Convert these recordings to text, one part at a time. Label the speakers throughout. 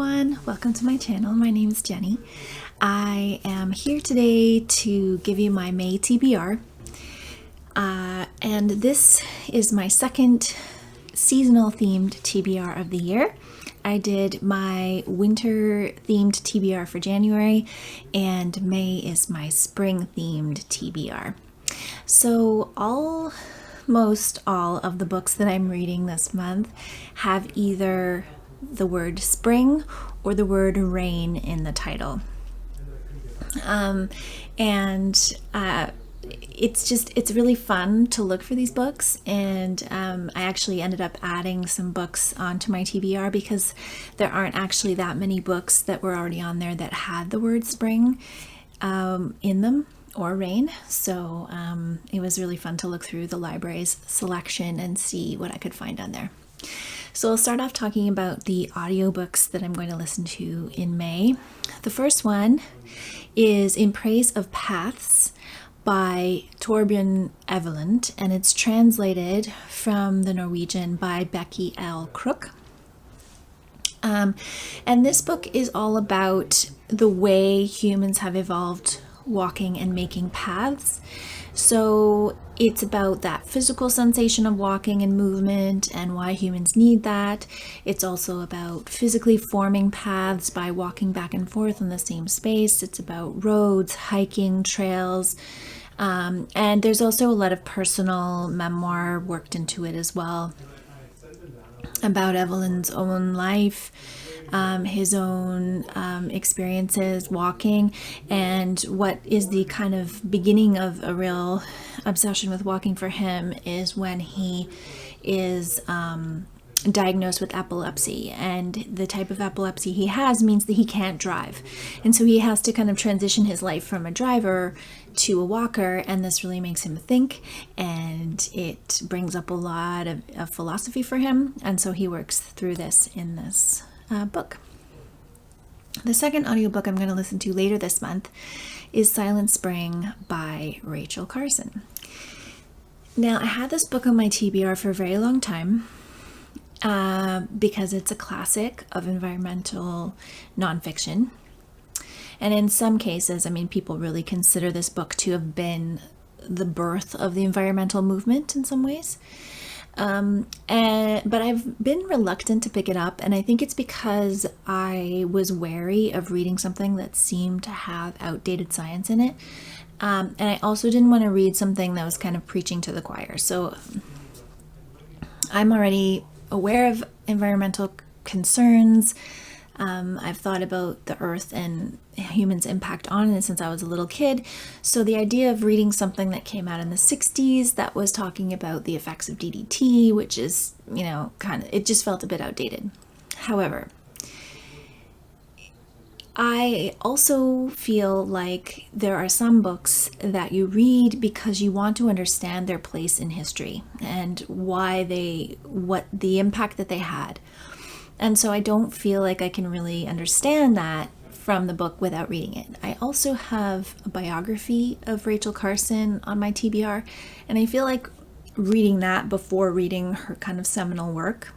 Speaker 1: everyone, welcome to my channel. My name is Jenny. I am here today to give you my May TBR, and this is my second seasonal themed TBR of the year. I did my winter themed TBR for January, and May is my spring themed TBR. So almost all of the books that I'm reading this month have either the word spring or the word rain in the title. It's really fun to look for these books, and I actually ended up adding some books onto my TBR because there aren't actually that many books that were already on there that had the word spring in them or rain. So it was really fun to look through the library's selection and see what I could find on there. So I'll start off talking about the audiobooks that I'm going to listen to in May. The first one is In Praise of Paths by Torbjorn Eveland, and it's translated from the Norwegian by Becky L. Crook. And this book is all about the way humans have evolved walking and making paths. So it's about that physical sensation of walking and movement and why humans need that. It's also about physically forming paths by walking back and forth in the same space. It's about roads, hiking, trails, and there's also a lot of personal memoir worked into it as well about Eveland's own life, his own experiences walking, and what is the kind of beginning of a real obsession with walking for him is when he is diagnosed with epilepsy, and the type of epilepsy he has means that he can't drive, and so he has to kind of transition his life from a driver to a walker, and this really makes him think, and it brings up a lot of philosophy for him, and so he works through this in this book. The second audiobook I'm going to listen to later this month is Silent Spring by Rachel Carson. Now, I had this book on my TBR for a very long time because it's a classic of environmental nonfiction. And in some cases, I mean, people really consider this book to have been the birth of the environmental movement in some ways. But I've been reluctant to pick it up, and I think it's because I was wary of reading something that seemed to have outdated science in it. And I also didn't want to read something that was kind of preaching to the choir. So I'm already aware of environmental concerns. I've thought about the earth and humans' impact on it since I was a little kid. So the idea of reading something that came out in the 60s that was talking about the effects of DDT, which is, it just felt a bit outdated. However, I also feel like there are some books that you read because you want to understand their place in history and what the impact that they had. And so I don't feel like I can really understand that from the book without reading it. I also have a biography of Rachel Carson on my TBR, and I feel like reading that before reading her kind of seminal work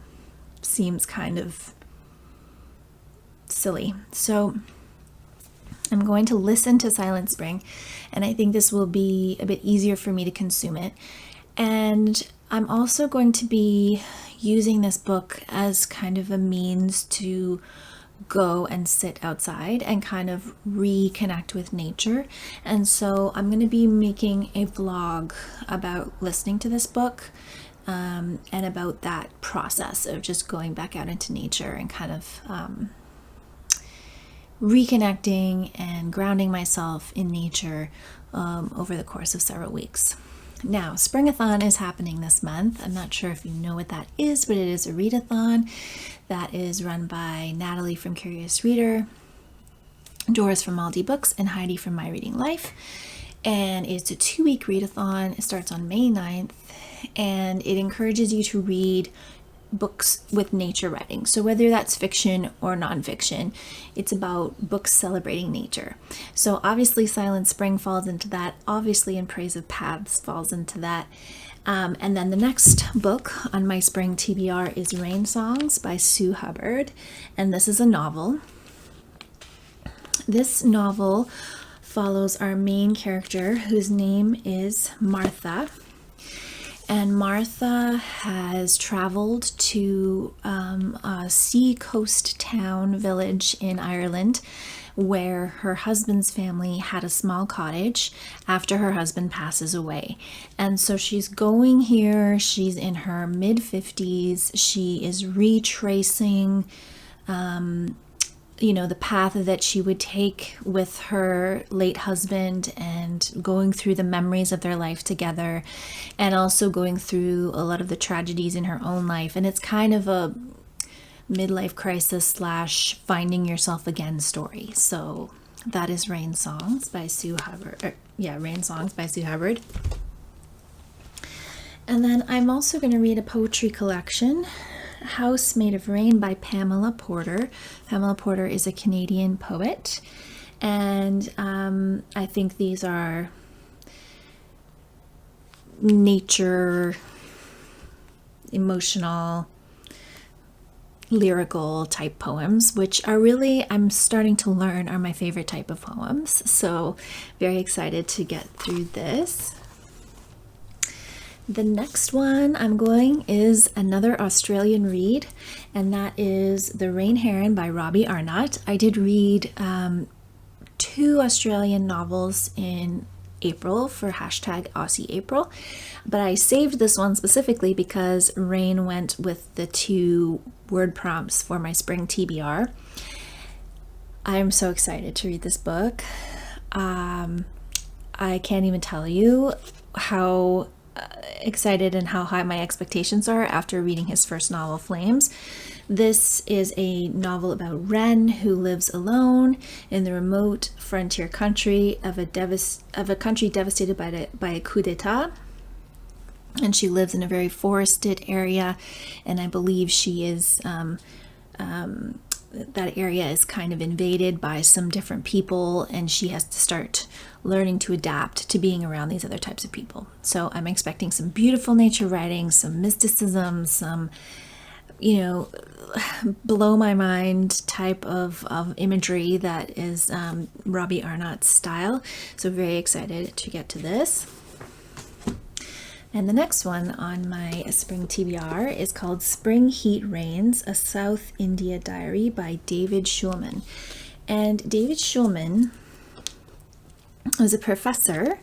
Speaker 1: seems kind of silly. So I'm going to listen to Silent Spring, and I think this will be a bit easier for me to consume it. And I'm also going to be using this book as kind of a means to go and sit outside and kind of reconnect with nature. And so I'm going to be making a vlog about listening to this book and about that process of just going back out into nature and kind of reconnecting and grounding myself in nature over the course of several weeks. Now, Springathon is happening this month. I'm not sure if you know what that is, but it is a readathon that is run by Natalie from Curious Reader, Doris from Aldi Books, and Heidi from My Reading Life. And it's a 2-week readathon. It starts on May 9th, and it encourages you to read books with nature writing. So whether that's fiction or nonfiction, it's about books celebrating nature. So obviously Silent Spring falls into that. Obviously In Praise of Paths falls into that. And then the next book on my spring TBR is Rainsongs by Sue Hubbard. And this is a novel. This novel follows our main character, whose name is Martha. And Martha has traveled to a sea-coast town village in Ireland where her husband's family had a small cottage after her husband passes away. And so she's going here. She's in her mid-50s. She is retracing the path that she would take with her late husband and going through the memories of their life together, and also going through a lot of the tragedies in her own life. And it's kind of a midlife crisis / finding yourself again story. So that is Rainsongs by Sue Hubbard. Rainsongs by Sue Hubbard. And then I'm also going to read a poetry collection, House Made of Rain by Pamela Porter. Pamela Porter is a Canadian poet, and I think these are nature, emotional, lyrical type poems, which are really, I'm starting to learn, are my favorite type of poems. So very excited to get through this. The next one I'm going is another Australian read, and that is The Rain Heron by Robbie Arnott. I did read 2 Australian novels in April for #AussieApril, but I saved this one specifically because rain went with the 2 word prompts for my spring TBR. I'm so excited to read this book. I can't even tell you how excited and how high my expectations are after reading his first novel, Flames. This is a novel about Wren, who lives alone in the remote frontier country of a country devastated by a coup d'etat. And she lives in a very forested area, and I believe she is that area is kind of invaded by some different people, and she has to start learning to adapt to being around these other types of people. So I'm expecting some beautiful nature writing, some mysticism, some, blow my mind type of imagery that is Robbie Arnott's style. So very excited to get to this. And the next one on my spring TBR is called Spring Heat Rains, A South India Diary by David Shulman. And David Shulman was a professor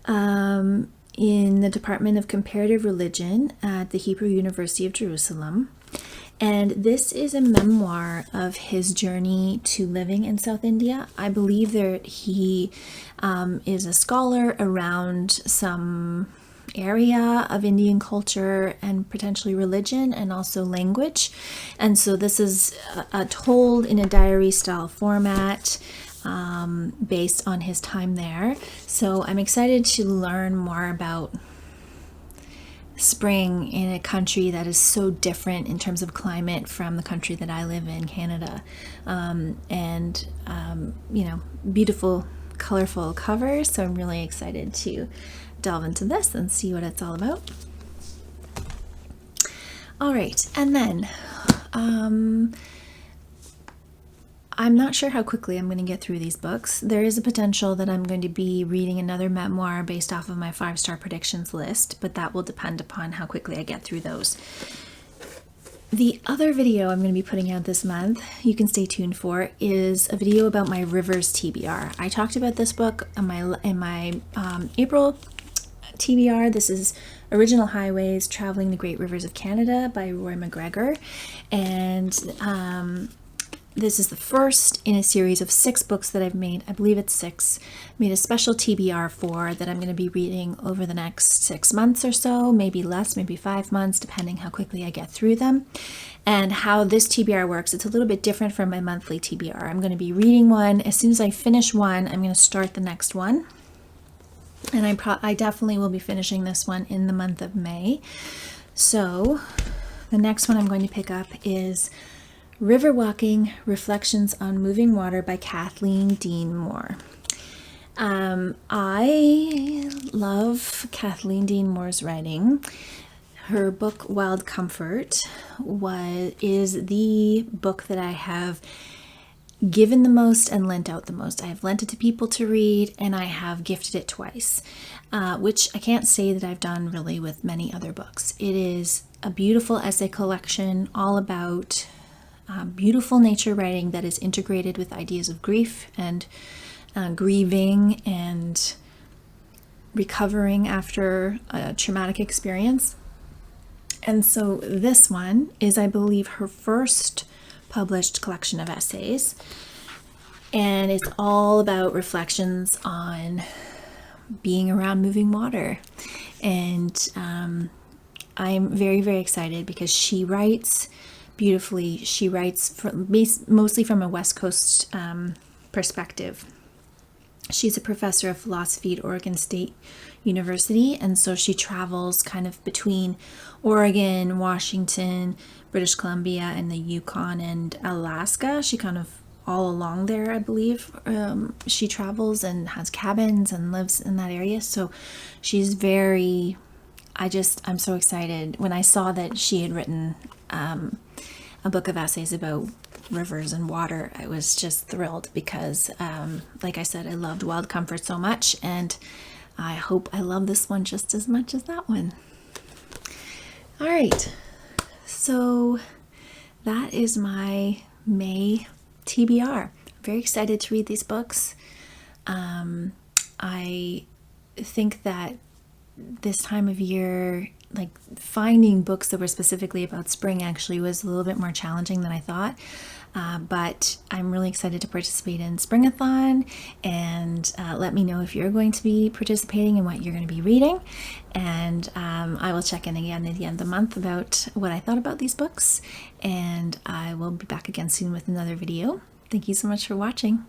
Speaker 1: in the Department of Comparative Religion at the Hebrew University of Jerusalem. And this is a memoir of his journey to living in South India. I believe that he is a scholar around some area of Indian culture and potentially religion and also language. And so this is told in a diary style format based on his time there. So I'm excited to learn more about spring in a country that is so different in terms of climate from the country that I live in, Canada. Beautiful, colorful covers. So I'm really excited to delve into this and see what it's all about. All right, and then I'm not sure how quickly I'm going to get through these books. There is a potential that I'm going to be reading another memoir based off of my 5-star predictions list, but that will depend upon how quickly I get through those. The other video I'm going to be putting out this month, you can stay tuned for, is a video about my Rivers TBR. I talked about this book in my April TBR. This is Original Highways, Traveling the Great Rivers of Canada by Roy MacGregor. And this is the first in a series of 6 books that I've made. I believe it's 6. Made a special TBR for that I'm going to be reading over the next 6 months or so, maybe less, maybe 5 months, depending how quickly I get through them. And how this TBR works, it's a little bit different from my monthly TBR. I'm going to be reading one. As soon as I finish one, I'm going to start the next one. And I definitely will be finishing this one in the month of May. So The next one I'm going to pick up is River Walking, Reflections on Moving Water by Kathleen Dean Moore. I love Kathleen Dean Moore's writing. Her book Wild Comfort is the book that I have given the most and lent out the most. I have lent it to people to read, and I have gifted it twice, which I can't say that I've done really with many other books. It is a beautiful essay collection all about beautiful nature writing that is integrated with ideas of grief and grieving and recovering after a traumatic experience. And so this one is, I believe, her first published collection of essays, and it's all about reflections on being around moving water. And I'm very, very excited because she writes beautifully. She writes mostly from a West Coast perspective. She's a professor of philosophy at Oregon State University, and so she travels kind of between Oregon, Washington, British Columbia, and the Yukon and Alaska. She kind of all along there, I believe. She travels and has cabins and lives in that area. So she's very, I'm so excited. When I saw that she had written a book of essays about rivers and water, I was just thrilled because, like I said, I loved Wild Comfort so much, and I hope I love this one just as much as that one. All right, so that is my May TBR. I'm very excited to read these books. I think that this time of year, like finding books that were specifically about spring actually was a little bit more challenging than I thought. But I'm really excited to participate in Springathon, and let me know if you're going to be participating and what you're going to be reading. And I will check in again at the end of the month about what I thought about these books, and I will be back again soon with another video. Thank you so much for watching.